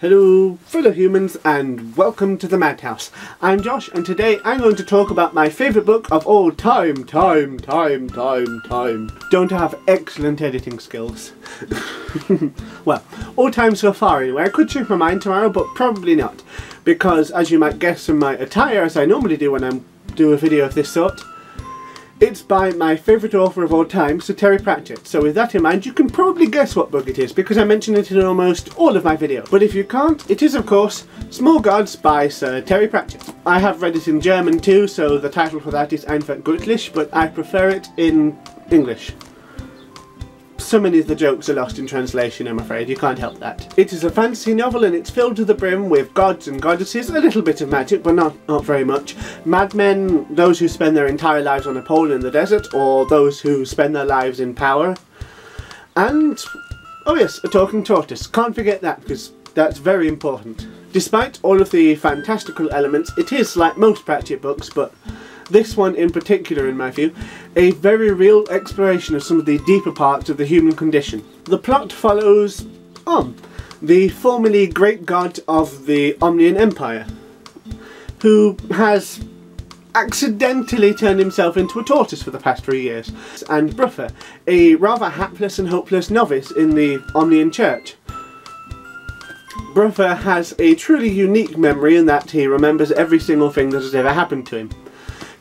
Hello fellow humans and welcome to the Madhouse. I'm Josh and today I'm going to talk about my favourite book of all time. Don't I have excellent editing skills? Well, all time so far anyway. I could change my mind tomorrow but probably not. Because as you might guess from my attire, as I normally do when I do a video of this sort, it's by my favourite author of all time, Sir Terry Pratchett. So with that in mind, you can probably guess what book it is, because I mention it in almost all of my videos. But if you can't, it is of course Small Gods by Sir Terry Pratchett. I have read it in German too, so the title for that is Einfach Göttlich, but I prefer it in English. So many of the jokes are lost in translation, I'm afraid, you can't help that. It is a fantasy novel and it's filled to the brim with gods and goddesses, a little bit of magic but not very much. Madmen, those who spend their entire lives on a pole in the desert, or those who spend their lives in power. And, oh yes, a talking tortoise, can't forget that because that's very important. Despite all of the fantastical elements, it is, like most Pratchett books, but this one in particular, in my view, a very real exploration of some of the deeper parts of the human condition. The plot follows the formerly great god of the Omnian Empire, who has accidentally turned himself into a tortoise for the past 3 years, and Bruffer, a rather hapless and hopeless novice in the Omnian Church. Bruffer has a truly unique memory in that he remembers every single thing that has ever happened to him.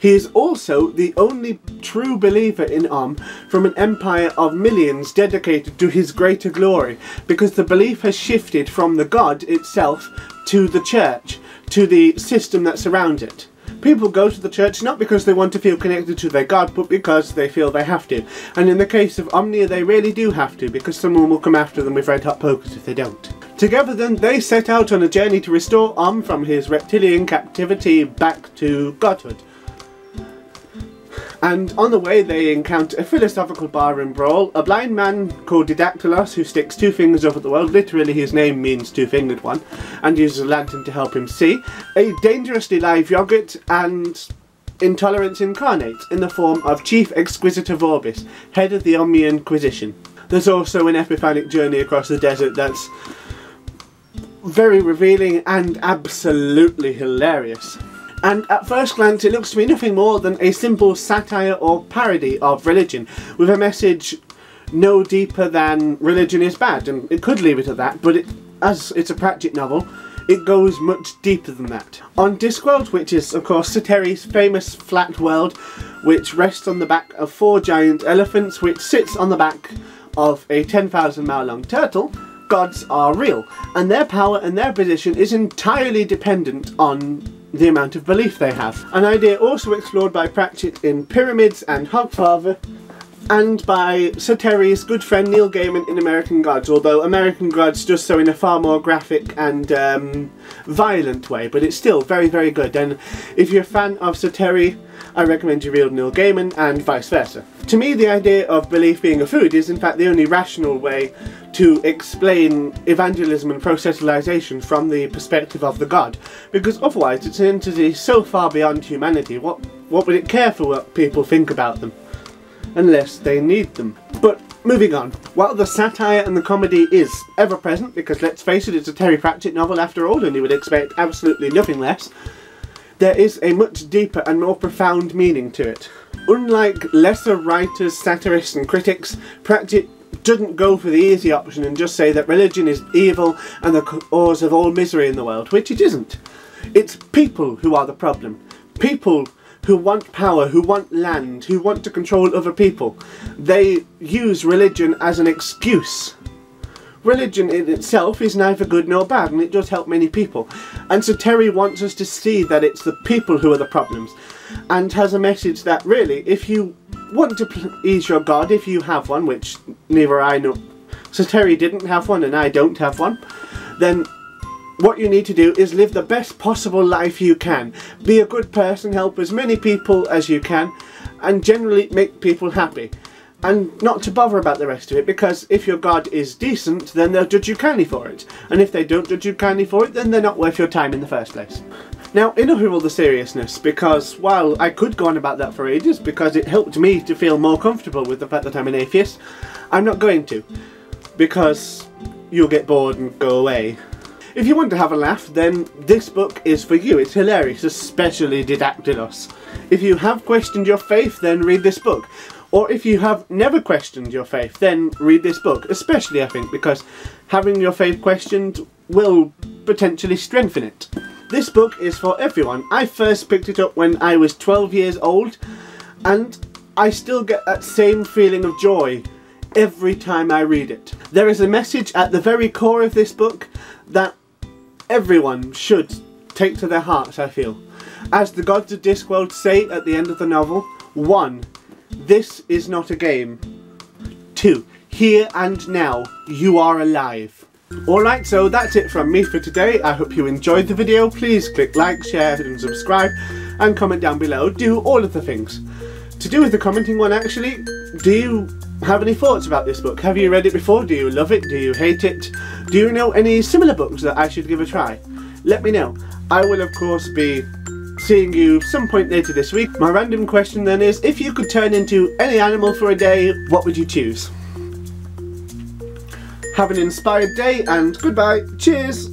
He is also the only true believer in from an empire of millions dedicated to his greater glory, because the belief has shifted from the god itself to the church, to the system that surrounds it. People go to the church not because they want to feel connected to their god, but because they feel they have to. And in the case of Omnia, they really do have to, because someone will come after them with red hot pokers if they don't. Together then, they set out on a journey to restore from his reptilian captivity back to godhood. And on the way they encounter a philosophical barroom brawl, a blind man called Didactylos who sticks two fingers up at the world, literally his name means two-fingered one, and uses a lantern to help him see, a dangerously live yogurt, and intolerance incarnate in the form of Chief Exquisitor Vorbis, head of the Omnian Inquisition. There's also an epiphanic journey across the desert that's very revealing and absolutely hilarious. And at first glance it looks to me nothing more than a simple satire or parody of religion, with a message no deeper than religion is bad, and it could leave it at that, but as it's a Pratchett novel, it goes much deeper than that. On Discworld, which is of course Sir Terry's famous flat world, which rests on the back of 4 giant elephants, which sits on the back of a 10,000 mile long turtle, gods are real, and their power and their position is entirely dependent on the amount of belief they have. An idea also explored by Pratchett in Pyramids and Hogfather, and by Sir Terry's good friend Neil Gaiman in American Gods, although American Gods does so in a far more graphic and violent way, but it's still very, very good, and if you're a fan of Sir Terry, I recommend you read Neil Gaiman, and vice versa. To me, the idea of belief being a food is in fact the only rational way to explain evangelism and processualization from the perspective of the god, because otherwise it's an entity so far beyond humanity, what would it care for what people think about them? Unless they need them. But moving on, while the satire and the comedy is ever present, because let's face it, it's a Terry Pratchett novel after all and you would expect absolutely nothing less, there is a much deeper and more profound meaning to it. Unlike lesser writers, satirists and critics, Pratchett doesn't go for the easy option and just say that religion is evil and the cause of all misery in the world, which it isn't. It's people who are the problem. People who want power, who want land, who want to control other people. They use religion as an excuse. Religion in itself is neither good nor bad, and it does help many people. And so Terry wants us to see that it's the people who are the problems, and has a message that really, if you want to please your god, if you have one, which neither I nor Sir Terry didn't have one and I don't have one, then what you need to do is live the best possible life you can. Be a good person, help as many people as you can, and generally make people happy. And not to bother about the rest of it, because if your god is decent, then they'll judge you kindly for it. And if they don't judge you kindly for it, then they're not worth your time in the first place. Now, enough of all the seriousness, because while I could go on about that for ages, because it helped me to feel more comfortable with the fact that I'm an atheist, I'm not going to, because you'll get bored and go away. If you want to have a laugh, then this book is for you. It's hilarious, especially Didactylos. If you have questioned your faith, then read this book. Or if you have never questioned your faith, then read this book. Especially, I think, because having your faith questioned will potentially strengthen it. This book is for everyone. I first picked it up when I was 12 years old, and I still get that same feeling of joy every time I read it. There is a message at the very core of this book that everyone should take to their hearts, I feel. As the gods of Discworld say at the end of the novel, 1. This is not a game. 2. Here and now, you are alive. Alright, so that's it from me for today. I hope you enjoyed the video. Please click like, share and subscribe and comment down below. Do all of the things. To do with the commenting one actually, do you have any thoughts about this book? Have you read it before? Do you love it? Do you hate it? Do you know any similar books that I should give a try? Let me know. I will of course be seeing you some point later this week. My random question then is, if you could turn into any animal for a day, what would you choose? Have an inspired day and goodbye. Cheers!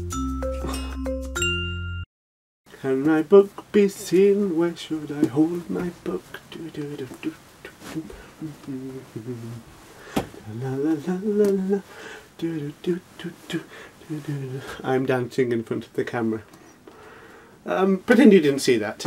Can my book be seen? Where should I hold my book? I'm dancing in front of the camera. Pretend you didn't see that.